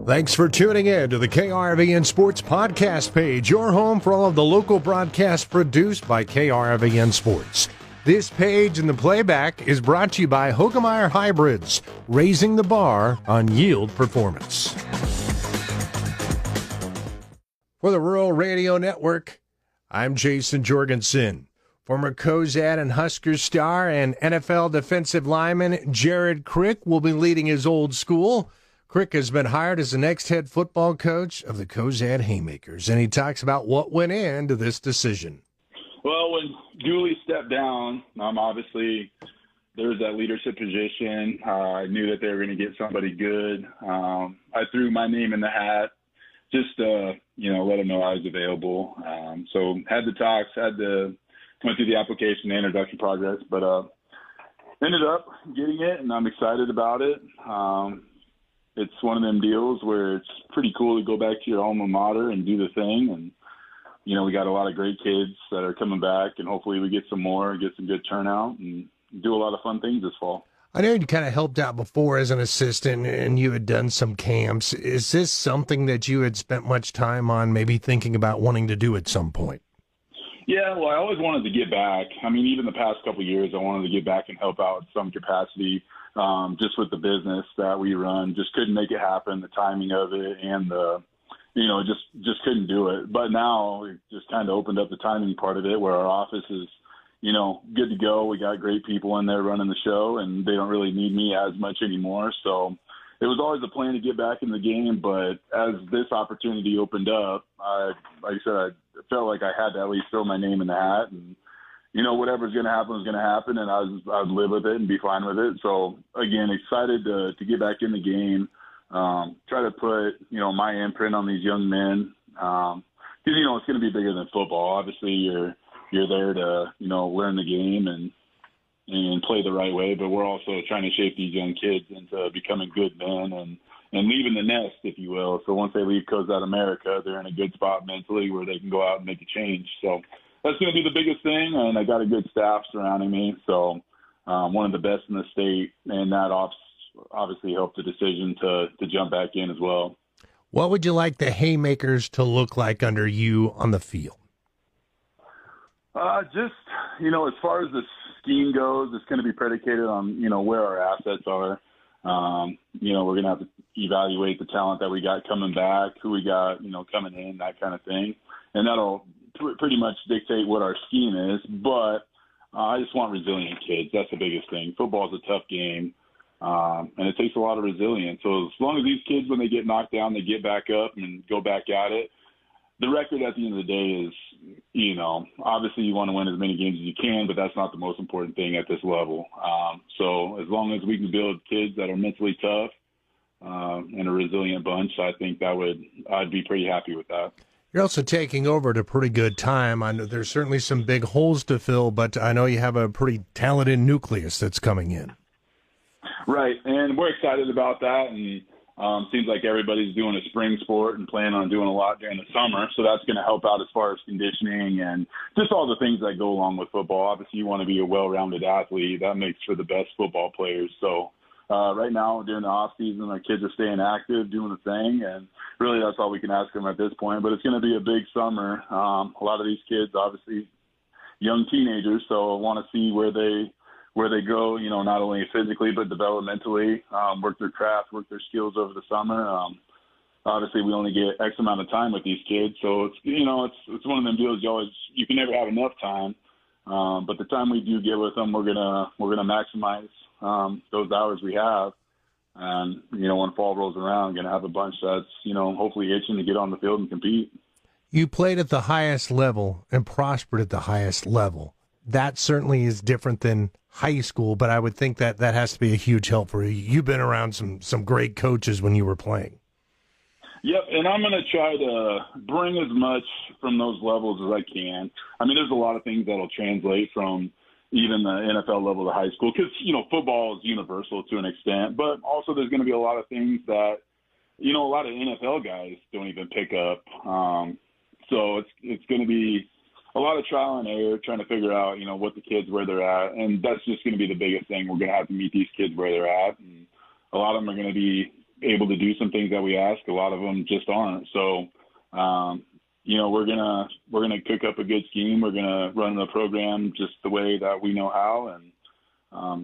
Thanks for tuning in to the KRVN Sports Podcast page, your home for all of the local broadcasts produced by KRVN Sports. This page and the playback is brought to you by Hoegemeyer Hybrids, raising the bar on yield performance. For the Rural Radio Network, I'm Jason Jorgensen. Former Cozad and Husker star and NFL defensive lineman Jared Crick will be leading his old school. Crick has been hired as the next head football coach of the Cozad Haymakers, and he talks about what went into this decision. Well, when Julie stepped down, obviously there was that leadership position. I knew that they were going to get somebody good. I threw my name in the hat just to, let them know I was available. So had the talks, went through the application, the introduction process, but ended up getting it, and I'm excited about it. It's one of them deals where it's pretty cool to go back to your alma mater and do the thing. And, we got a lot of great kids that are coming back, and hopefully we get some more, get some good turnout, and do a lot of fun things this fall. I know you kind of helped out before as an assistant, and you had done some camps. Is this something that you had spent much time on, maybe thinking about wanting to do at some point? Yeah, well, I always wanted to get back. Even the past couple of years, I wanted to get back and help out in some capacity. Just with the business that we run, just couldn't make it happen, the timing of it, and just couldn't do it. But now it just kind of opened up the timing part of it, where our office is, good to go. We got great people in there running the show, and they don't really need me as much anymore. So it was always a plan to get back in the game. But as this opportunity opened up, like I said, I felt like I had to at least throw my name in the hat, and whatever's going to happen is going to happen, and I'd live with it and be fine with it. So, again, excited to get back in the game, try to put, my imprint on these young men. Because, it's going to be bigger than football. Obviously, you're there to, learn the game and play the right way, but we're also trying to shape these young kids into becoming good men and leaving the nest, if you will. So once they leave Cozad America, they're in a good spot mentally where they can go out and make a change. So that's going to be the biggest thing, and I got a good staff surrounding me, so one of the best in the state, and that obviously helped the decision to jump back in as well. What would you like the Haymakers to look like under you on the field? As far as the scheme goes, it's going to be predicated on, where our assets are. We're going to have to evaluate the talent that we got coming back, who we got, coming in, that kind of thing, and that'll pretty much dictate what our scheme is, but I just want resilient kids. That's the biggest thing. Football is a tough game, and it takes a lot of resilience. So as long as these kids, when they get knocked down, they get back up and go back at it. The record at the end of the day is, obviously you want to win as many games as you can, but that's not the most important thing at this level. So as long as we can build kids that are mentally tough and a resilient bunch, I think I'd be pretty happy with that. You're also taking over at a pretty good time. I know there's certainly some big holes to fill, but I know you have a pretty talented nucleus that's coming in. Right, and we're excited about that, and seems like everybody's doing a spring sport and planning on doing a lot during the summer, so that's going to help out as far as conditioning and just all the things that go along with football. Obviously, you want to be a well-rounded athlete. That makes for the best football players, so right now, during the off season, our kids are staying active, doing the thing, and really that's all we can ask them at this point. But it's going to be a big summer. A lot of these kids, obviously, young teenagers, so I want to see where they go. Not only physically but developmentally. Work their craft, work their skills over the summer. Obviously, we only get X amount of time with these kids, so it's it's one of them deals. You can never have enough time, but the time we do get with them, we're gonna maximize those hours we have, and when fall rolls around, gonna have a bunch that's hopefully itching to get on the field and compete. You played at the highest level and prospered at the highest level. That certainly is different than high school, but I would think that has to be a huge help for you. You've been around some great coaches when you were playing. Yep, and I'm going to try to bring as much from those levels as I can. There's a lot of things that'll translate from even the NFL level to high school because, football is universal to an extent, but also there's going to be a lot of things that, a lot of NFL guys don't even pick up. So it's going to be a lot of trial and error, trying to figure out, what the kids, where they're at. And that's just going to be the biggest thing. We're going to have to meet these kids where they're at. And a lot of them are going to be, able to do some things that we ask. A lot of them just aren't. So, we're gonna cook up a good scheme. We're gonna run the program just the way that we know how, and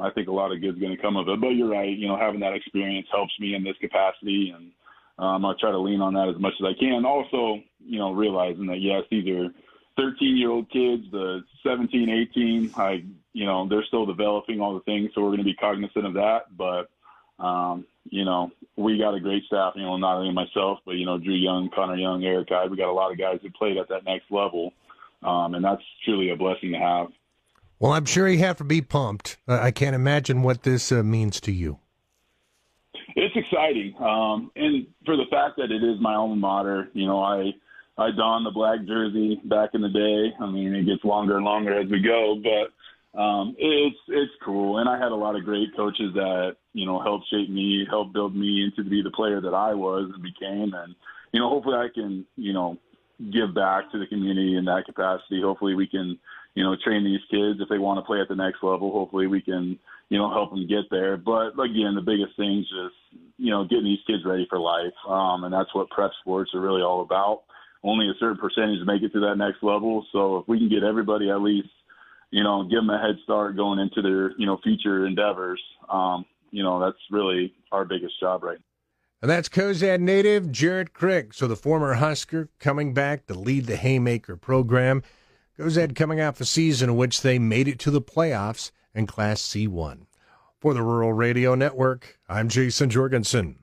I think a lot of good's gonna come of it. But you're right. Having that experience helps me in this capacity, and I try to lean on that as much as I can. Also, realizing that yes, these are 13-year-old kids, the 17, 18. They're still developing all the things, so we're going to be cognizant of that. But we got a great staff, not only myself, but, Drew Young, Connor Young, Eric Hyde. We got a lot of guys that played at that next level, and that's truly a blessing to have. Well, I'm sure you have to be pumped. I can't imagine what this means to you. It's exciting, and for the fact that it is my alma mater, I donned the black jersey back in the day. I mean, it gets longer and longer as we go, but it's cool. And I had a lot of great coaches that, helped shape me, helped build me into be the player that I was and became. And, hopefully I can, give back to the community in that capacity. Hopefully we can, train these kids if they want to play at the next level. Hopefully we can, help them get there. But again, the biggest thing is just, getting these kids ready for life. And that's what prep sports are really all about. Only a certain percentage make it to that next level. So if we can get everybody at least, give them a head start going into their, future endeavors, that's really our biggest job right now. And that's Cozad native Jared Crick, so the former Husker coming back to lead the Haymaker program. Cozad coming off a season in which they made it to the playoffs in Class C1. For the Rural Radio Network, I'm Jason Jorgensen.